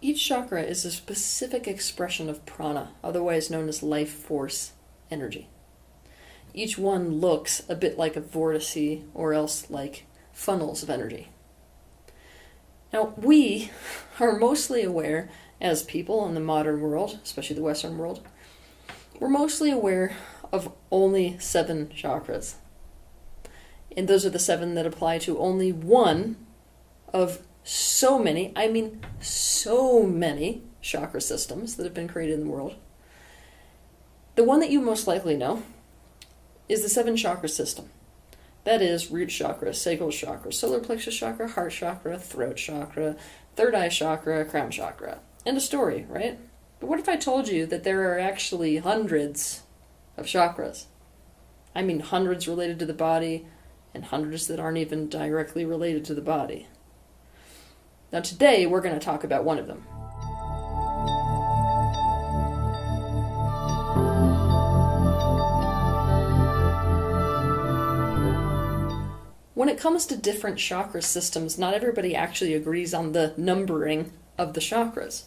Each chakra is a specific expression of prana, otherwise known as life force energy. Each one looks a bit like a vortice or else like funnels of energy. Now, we are mostly aware, as people in the modern world, especially the Western world, we're mostly aware of only 7 chakras. And those are the 7 that apply to only one of so many, I mean so many chakra systems that have been created in the world. The one that you most likely know is the 7 chakra system. That is root chakra, sacral chakra, solar plexus chakra, heart chakra, throat chakra, third eye chakra, crown chakra. End of story, right? But what if I told you that there are actually hundreds of chakras? I mean hundreds related to the body and hundreds that aren't even directly related to the body. Now today we're going to talk about one of them. When it comes to different chakra systems, not everybody actually agrees on the numbering of the chakras.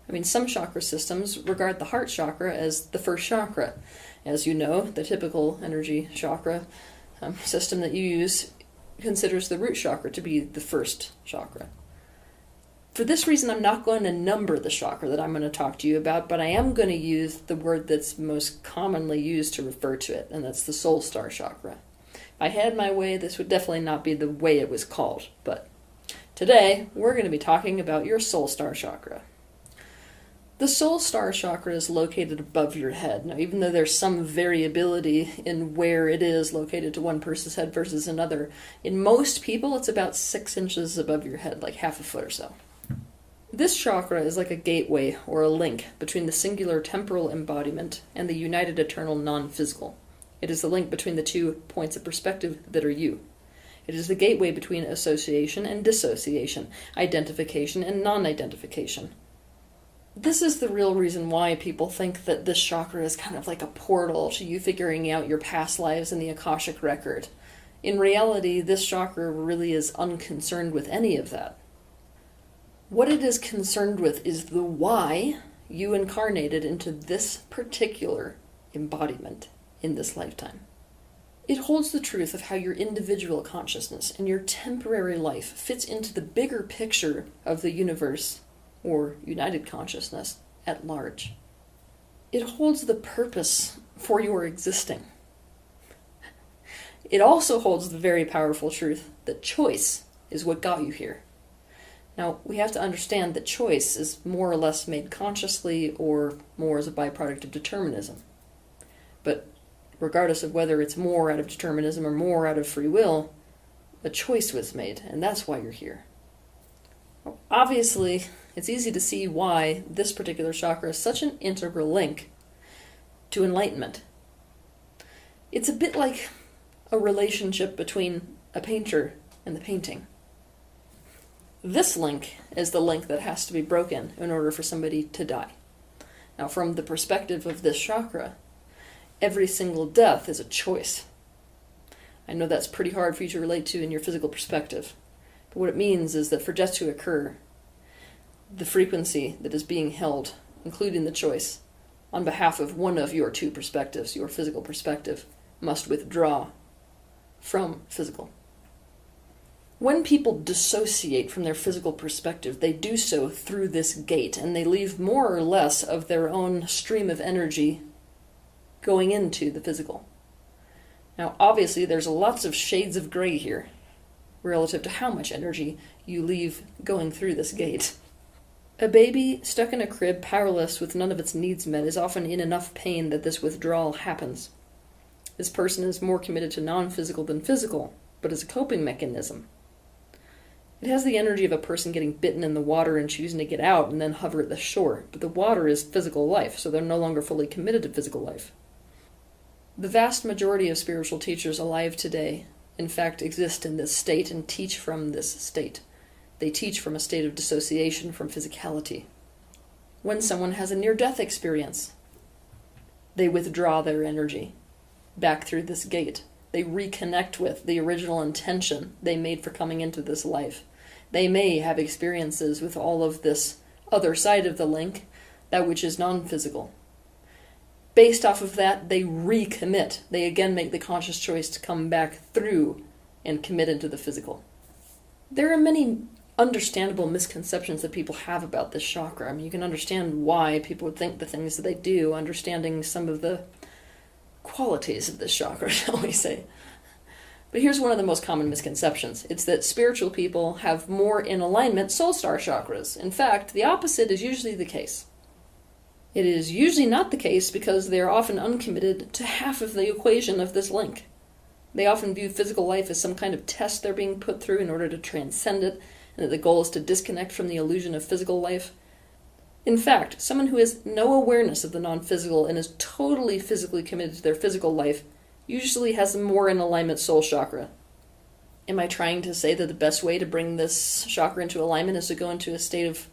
I mean, some chakra systems regard the heart chakra as the first chakra. As you know, the typical energy chakra system that you use considers the root chakra to be the first chakra. For this reason, I'm not going to number the chakra that I'm going to talk to you about, but I am going to use the word that's most commonly used to refer to it, and that's the soul star chakra. If I had my way, this would definitely not be the way it was called, but today we're going to be talking about your soul star chakra. The soul star chakra is located above your head. Now, even though there's some variability in where it is located to one person's head versus another, in most people it's about 6 inches above your head, like half a foot or so. This chakra is like a gateway or a link between the singular temporal embodiment and the united eternal non-physical. It is the link between the 2 points of perspective that are you. It is the gateway between association and dissociation, identification and non-identification. This is the real reason why people think that this chakra is kind of like a portal to you figuring out your past lives in the Akashic record. In reality, this chakra really is unconcerned with any of that. What it is concerned with is the why you incarnated into this particular embodiment in this lifetime. It holds the truth of how your individual consciousness and your temporary life fits into the bigger picture of the universe or united consciousness at large. It holds the purpose for your existing. It also holds the very powerful truth that choice is what got you here. Now, we have to understand that choice is more or less made consciously or more as a byproduct of determinism. But regardless of whether it's more out of determinism or more out of free will, a choice was made, and that's why you're here. Well, obviously, it's easy to see why this particular chakra is such an integral link to enlightenment. It's a bit like a relationship between a painter and the painting. This link is the link that has to be broken in order for somebody to die. Now, from the perspective of this chakra, every single death is a choice. I know that's pretty hard for you to relate to in your physical perspective, but what it means is that for death to occur, the frequency that is being held, including the choice, on behalf of one of your 2 perspectives, your physical perspective, must withdraw from physical. When people dissociate from their physical perspective, they do so through this gate, and they leave more or less of their own stream of energy going into the physical. Now, obviously, there's lots of shades of gray here relative to how much energy you leave going through this gate. A baby stuck in a crib, powerless, with none of its needs met, is often in enough pain that this withdrawal happens. This person is more committed to non-physical than physical, but as a coping mechanism. It has the energy of a person getting bitten in the water and choosing to get out and then hover at the shore, but the water is physical life, so they're no longer fully committed to physical life. The vast majority of spiritual teachers alive today, in fact, exist in this state and teach from this state. They teach from a state of dissociation from physicality. When someone has a near-death experience, they withdraw their energy back through this gate. They reconnect with the original intention they made for coming into this life. They may have experiences with all of this other side of the link, that which is non-physical. Based off of that, they recommit. They again make the conscious choice to come back through and commit into the physical. There are many understandable misconceptions that people have about this chakra. I mean, you can understand why people would think the things that they do, understanding some of the qualities of this chakra, shall we say. But here's one of the most common misconceptions. It's that spiritual people have more in alignment soul star chakras. In fact, the opposite is usually the case. It is usually not the case because they are often uncommitted to half of the equation of this link. They often view physical life as some kind of test they're being put through in order to transcend it, and that the goal is to disconnect from the illusion of physical life. In fact, someone who has no awareness of the non-physical and is totally physically committed to their physical life usually has a more in alignment soul chakra. Am I trying to say that the best way to bring this chakra into alignment is to go into a state of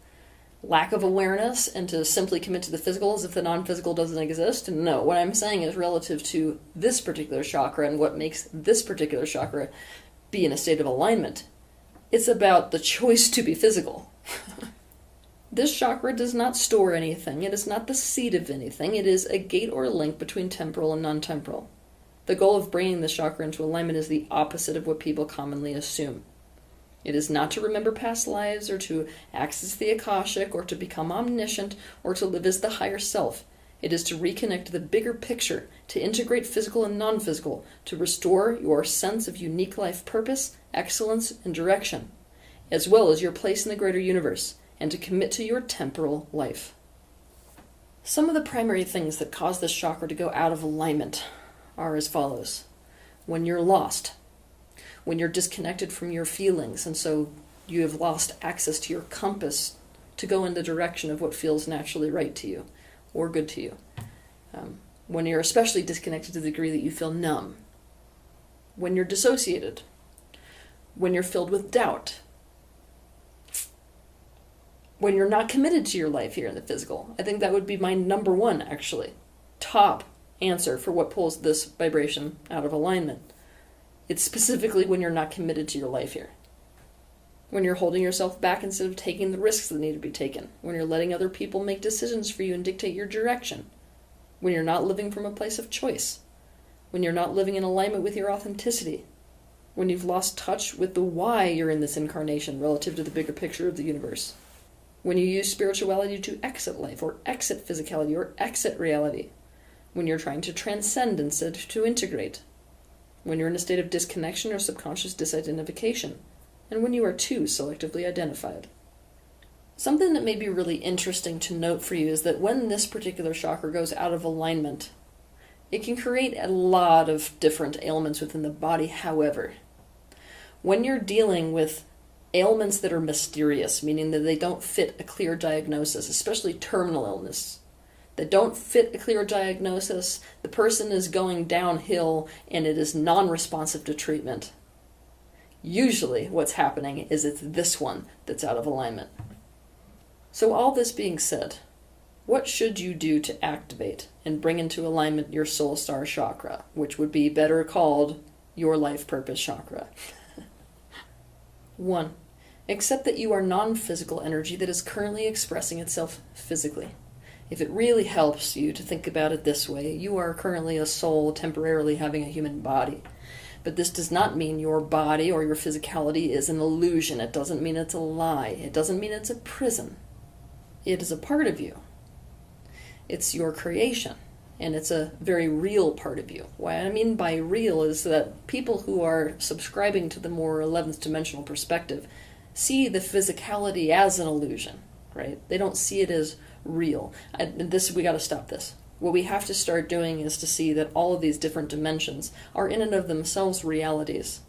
lack of awareness and to simply commit to the physical as if the non-physical doesn't exist? No, what I'm saying is relative to this particular chakra and what makes this particular chakra be in a state of alignment. It's about the choice to be physical. This chakra does not store anything. It is not the seat of anything. It is a gate or a link between temporal and non-temporal. The goal of bringing this chakra into alignment is the opposite of what people commonly assume. It is not to remember past lives or to access the Akashic or to become omniscient or to live as the higher self. It is to reconnect to the bigger picture, to integrate physical and non-physical, to restore your sense of unique life purpose, excellence, and direction, as well as your place in the greater universe, and to commit to your temporal life. Some of the primary things that cause this chakra to go out of alignment are as follows. When you're lost, when you're disconnected from your feelings, and so you have lost access to your compass to go in the direction of what feels naturally right to you or good to you. When you're especially disconnected to the degree that you feel numb. When you're dissociated. When you're filled with doubt. When you're not committed to your life here in the physical. I think that would be my number one, actually. Top answer for what pulls this vibration out of alignment. It's specifically when you're not committed to your life here. When you're holding yourself back instead of taking the risks that need to be taken. When you're letting other people make decisions for you and dictate your direction. When you're not living from a place of choice. When you're not living in alignment with your authenticity. When you've lost touch with the why you're in this incarnation relative to the bigger picture of the universe. When you use spirituality to exit life or exit physicality or exit reality. When you're trying to transcend instead of to integrate. When you're in a state of disconnection or subconscious disidentification. And when you are too selectively identified. Something that may be really interesting to note for you is that when this particular chakra goes out of alignment, it can create a lot of different ailments within the body. However, when you're dealing with ailments that are mysterious, meaning that they don't fit a clear diagnosis, especially terminal illness, that don't fit a clear diagnosis, the person is going downhill and it is non-responsive to treatment. Usually what's happening is it's this one that's out of alignment. So all this being said, what should you do to activate and bring into alignment your soul star chakra, which would be better called your life purpose chakra? 1. Accept that you are non-physical energy that is currently expressing itself physically. If it really helps you to think about it this way, you are currently a soul temporarily having a human body. But this does not mean your body or your physicality is an illusion. It doesn't mean it's a lie. It doesn't mean it's a prison. It is a part of you. It's your creation, and it's a very real part of you. What I mean by real is that people who are subscribing to the more 11th dimensional perspective see the physicality as an illusion, right? They don't see it as real. We got to stop this. What we have to start doing is to see that all of these different dimensions are in and of themselves realities.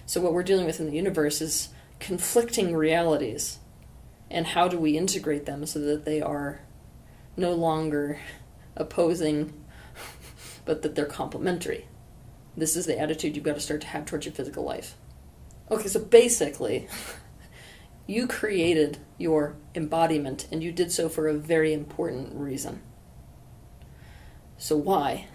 So what we're dealing with in the universe is conflicting realities. And how do we integrate them so that they are no longer opposing, but that they're complementary? This is the attitude you've got to start to have towards your physical life. Okay, so basically, you created your embodiment, and you did so for a very important reason. So why?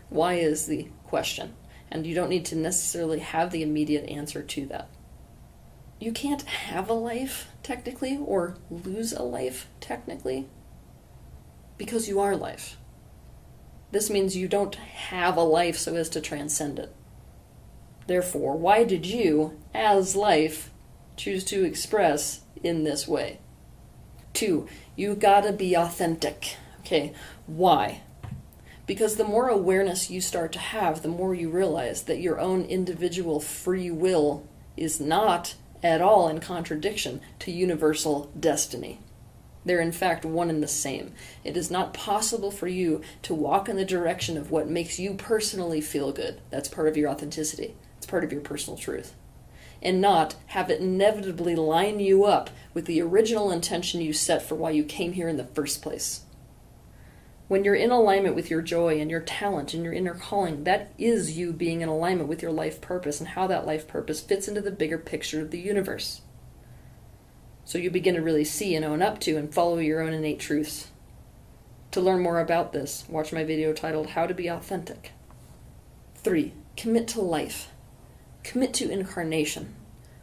Why is the question. And you don't need to necessarily have the immediate answer to that. you can't have a life, technically, or lose a life, technically, because you are life. This means you don't have a life so as to transcend it. Therefore, why did you, as life, choose to express in this way? 2, you gotta be authentic. Okay, why? Because the more awareness you start to have, the more you realize that your own individual free will is not at all in contradiction to universal destiny. They're in fact one and the same. It is not possible for you to walk in the direction of what makes you personally feel good. That's part of your authenticity. It's part of your personal truth. And not have it inevitably line you up with the original intention you set for why you came here in the first place. When you're in alignment with your joy and your talent and your inner calling, that is you being in alignment with your life purpose and how that life purpose fits into the bigger picture of the universe. So you begin to really see and own up to and follow your own innate truths. To learn more about this, watch my video titled How to Be Authentic. 3, commit to life. Commit to incarnation.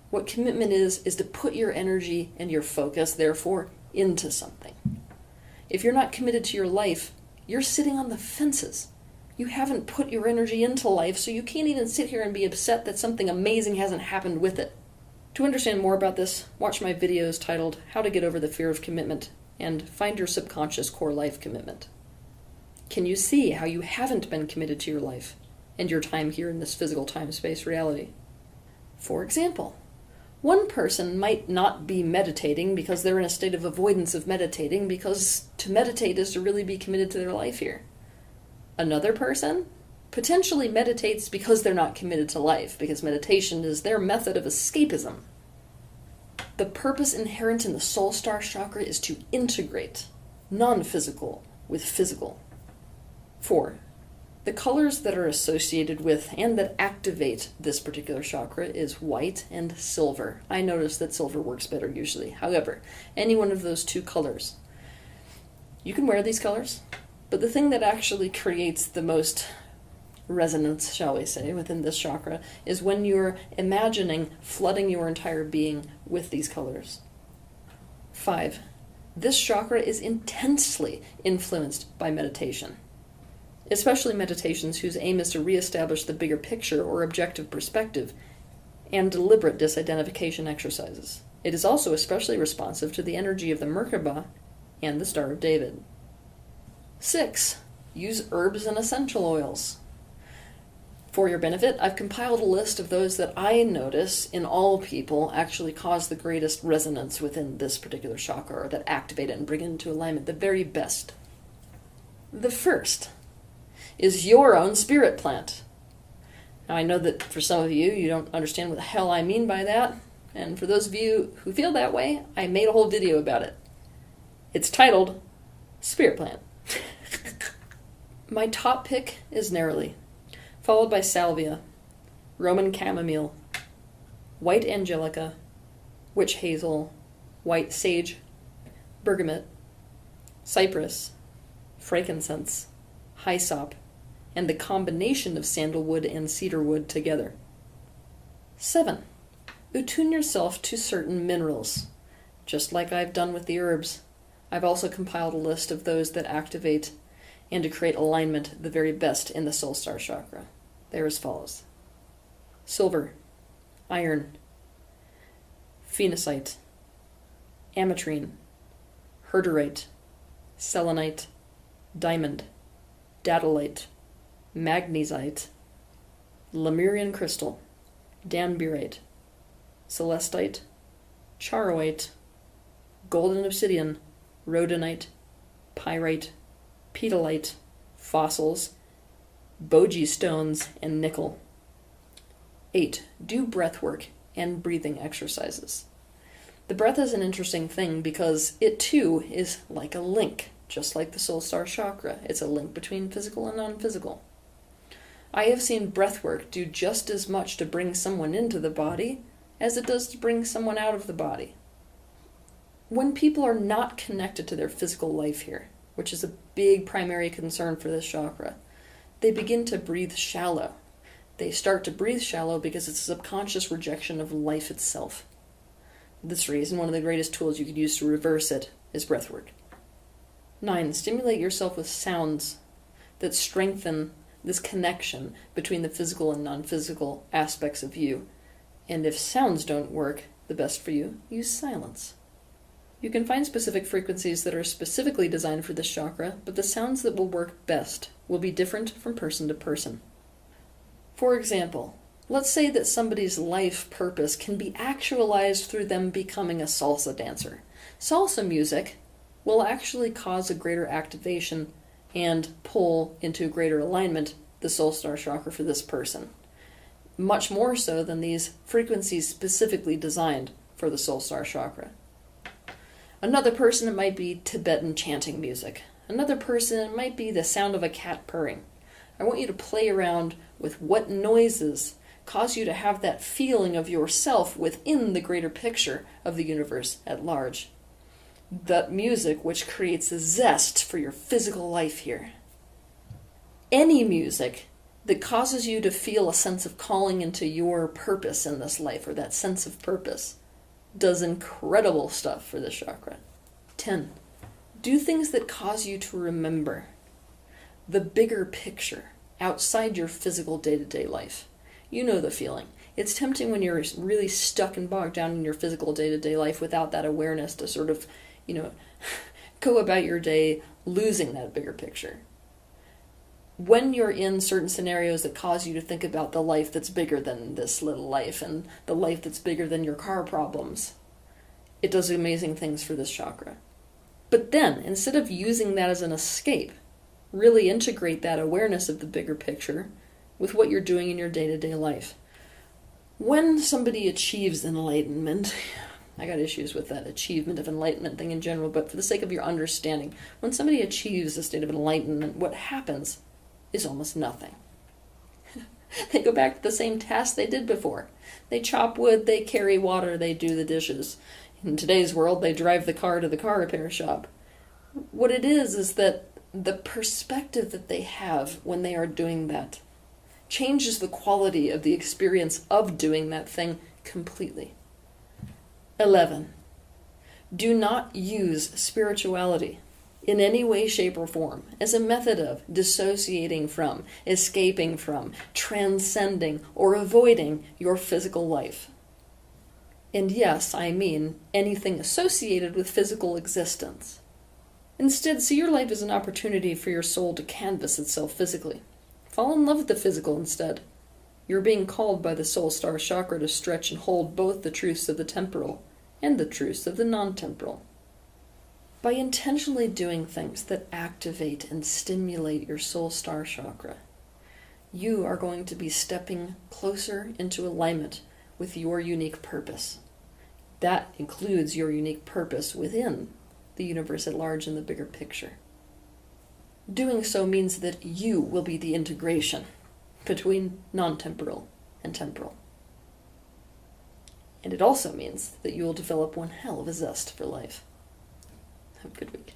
What commitment is to put your energy and your focus, therefore, into something. If you're not committed to your life, you're sitting on the fences. You haven't put your energy into life, so you can't even sit here and be upset that something amazing hasn't happened with it. To understand more about this, watch my videos titled How to Get Over the Fear of Commitment and Find Your Subconscious Core Life Commitment. Can you see how you haven't been committed to your life and your time here in this physical time-space reality? For example, one person might not be meditating because they're in a state of avoidance of meditating because to meditate is to really be committed to their life here. Another person potentially meditates because they're not committed to life, because meditation is their method of escapism. The purpose inherent in the soul star chakra is to integrate non-physical with physical. 4, the colors that are associated with and that activate this particular chakra is white and silver. I notice that silver works better usually. However, any one of those 2 colors. You can wear these colors, but the thing that actually creates the most resonance, shall we say, within this chakra is when you're imagining flooding your entire being with these colors. 5, this chakra is intensely influenced by meditation, especially meditations whose aim is to reestablish the bigger picture or objective perspective and deliberate disidentification exercises. It is also especially responsive to the energy of the Merkaba and the Star of David. 6, use herbs and essential oils. For your benefit, I've compiled a list of those that I notice in all people actually cause the greatest resonance within this particular chakra, or that activate it and bring it into alignment, the very best. The first is your own spirit plant. Now I know that for some of you, you don't understand what the hell I mean by that, and for those of you who feel that way, I made a whole video about it. It's titled Spirit Plant. My top pick is Neroli, followed by Salvia, Roman Chamomile, White Angelica, Witch Hazel, White Sage, Bergamot, Cypress, Frankincense, Hyssop, and the combination of sandalwood and cedarwood together. 7, attune yourself to certain minerals. Just like I've done with the herbs, I've also compiled a list of those that activate and to create alignment the very best in the soul star chakra. They're as follows: silver, iron, phenacite, ametrine, herderite, selenite, diamond, datolite, magnesite, Lemurian crystal, danburite, celestite, charoite, golden obsidian, rhodonite, pyrite, pedalite, fossils, bogie stones, and nickel. 8, do breath work and breathing exercises. The breath is an interesting thing because it too is like a link, just like the soul star chakra. It's a link between physical and non-physical. I have seen breath work do just as much to bring someone into the body as it does to bring someone out of the body. When people are not connected to their physical life here, which is a big primary concern for this chakra, they begin to breathe shallow. They start to breathe shallow because it's a subconscious rejection of life itself. For this reason, one of the greatest tools you could use to reverse it is breathwork. 9. Stimulate yourself with sounds that strengthen this connection between the physical and non-physical aspects of you. And if sounds don't work the best for you, use silence. You can find specific frequencies that are specifically designed for this chakra, but the sounds that will work best will be different from person to person. For example, let's say that somebody's life purpose can be actualized through them becoming a salsa dancer. Salsa music will actually cause a greater activation and pull into greater alignment the soul star chakra for this person. Much more so than these frequencies specifically designed for the soul star chakra. Another person, it might be Tibetan chanting music. Another person, it might be the sound of a cat purring. I want you to play around with what noises cause you to have that feeling of yourself within the greater picture of the universe at large. That music which creates a zest for your physical life here. Any music that causes you to feel a sense of calling into your purpose in this life, or that sense of purpose, does incredible stuff for this chakra. 10. Do things that cause you to remember the bigger picture outside your physical day-to-day life. You know the feeling. It's tempting when you're really stuck and bogged down in your physical day-to-day life without that awareness to sort of, go about your day losing that bigger picture. When you're in certain scenarios that cause you to think about the life that's bigger than this little life and the life that's bigger than your car problems, it does amazing things for this chakra. But then, instead of using that as an escape, really integrate that awareness of the bigger picture with what you're doing in your day-to-day life. When somebody achieves enlightenment, I got issues with that achievement of enlightenment thing in general, but for the sake of your understanding, when somebody achieves a state of enlightenment, what happens is almost nothing. They go back to the same task they did before. They chop wood, they carry water, they do the dishes. In today's world, they drive the car to the car repair shop. What it is that the perspective that they have when they are doing that changes the quality of the experience of doing that thing completely. 11. Do not use spirituality in any way, shape, or form as a method of dissociating from, escaping from, transcending, or avoiding your physical life. And yes, I mean anything associated with physical existence. Instead, see your life as an opportunity for your soul to canvas itself physically. Fall in love with the physical instead. You're being called by the soul star chakra to stretch and hold both the truths of the temporal and the truths of the non-temporal. By intentionally doing things that activate and stimulate your soul star chakra, you are going to be stepping closer into alignment with your unique purpose. That includes your unique purpose within the universe at large in the bigger picture. Doing so means that you will be the integration between non-temporal and temporal. And it also means that you will develop one hell of a zest for life. Have a good week.